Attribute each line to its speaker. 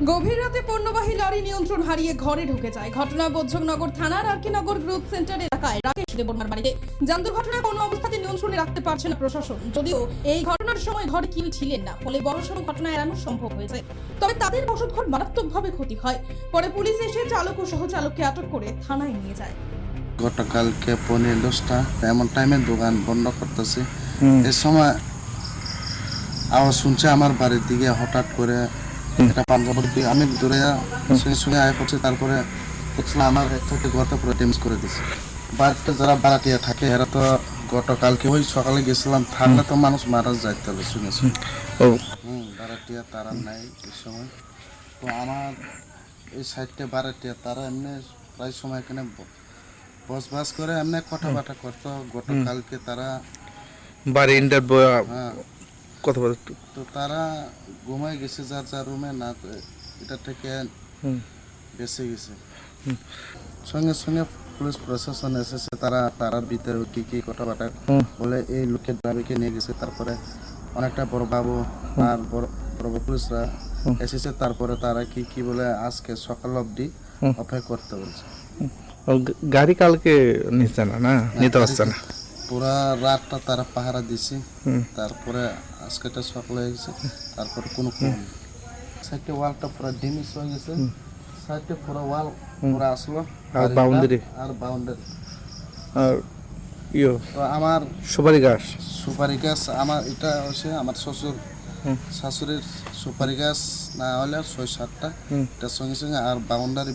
Speaker 1: গভীর রাতে পণ্যবাহী লরি নিয়ন্ত্রণ হারিয়ে ঘরে ঢুকে যায়। ঘটনা বোধনগর থানার আরকিনগর গ্রুপ সেন্টার এলাকায় রাকেশ দেববর্মার বাড়িতে। যান দুর্ঘটনায় কোনো অবস্থাতে নিয়ন্ত্রণে রাখতে পারছে না প্রশাসন। যদিও এই ঘটনার সময় ঘরে কেউ ছিলেন না, ফলে বড়সড় ঘটনা এড়ানো সম্ভব হয়েছে। তবে তাদের বসতঘর মারাত্মকভাবে ক্ষতি হয়। পরে পুলিশ এসে চালক ও সহচালককে আটক করে থানায় নিয়ে যায়।
Speaker 2: গতকালকে 10:30 এমন টাইমে দোকান বন্ধ করতেছি। এই সময় আওয়াজ শুনছে আমার বাড়ির দিকে। হঠাৎ করে এটা পাঞ্জাবের দিকে আমি দূরে সঙ্গে সঙ্গে আয় করছি। তারপরে দেখছিলাম আমার থেকে ঘরটা পুরো ড্যামেজ করে দিচ্ছে। বাড়িতে যারা বাড়াটিয়া থাকে এরা তো গতকালকে ওই সকালে গেছিলাম, থাকলে তো মানুষ মারা যাইতে হবে শুনেছি। বাড়াটিয়া তারা নাই এই সময়। তো আমার এই সাইডটা বাড়াটিয়া তারা এমনি প্রায় সময় এখানে বসবাস করে, এমনি কথাবার্তা করতো। গতকালকে তারা
Speaker 3: বাড়ি
Speaker 2: হ্যাঁ
Speaker 3: কথা বলতো।
Speaker 2: তো তারা ঘুমায় গেছে যার যার রুমে, না এটা থেকে বেঁচে গেছে। সঙ্গে সঙ্গে পুলিশ প্রশাসন এসেছে। তারা ভিতরে কি কথাবার্তা বলে এই লোকের দাবিকে নিয়ে গেছে। তারপরে অনেকটা বড় বাবু আর বড় পুলিশরা এসেছে। তারপরে তারা কি বলে আজকে সকাল অবধি অপেক্ষা করতে বলছে।
Speaker 3: গাড়ি কালকে নিতে নিতে পারছে না,
Speaker 2: পুরা রাতটা তারা পাহারা দিছে। তারপরে আজকেটা সকাল হয়ে গেছে। তারপরে কোনো সাইডে ওয়ালটা পুরো ড্যামেজ হয়ে গেছে। সাইডে পুরো ওয়াল পুরো আসলো
Speaker 3: আর বাউন্ডারি
Speaker 2: আর বাউন্ডারি
Speaker 3: আর
Speaker 2: তো আমার
Speaker 3: সুপারি গাছ
Speaker 2: আমার এটা হচ্ছে আমার শাশুড়ির সুপারি গাছ না হলে 6-7টা। এটার সঙ্গে সঙ্গে আর বাউন্ডারি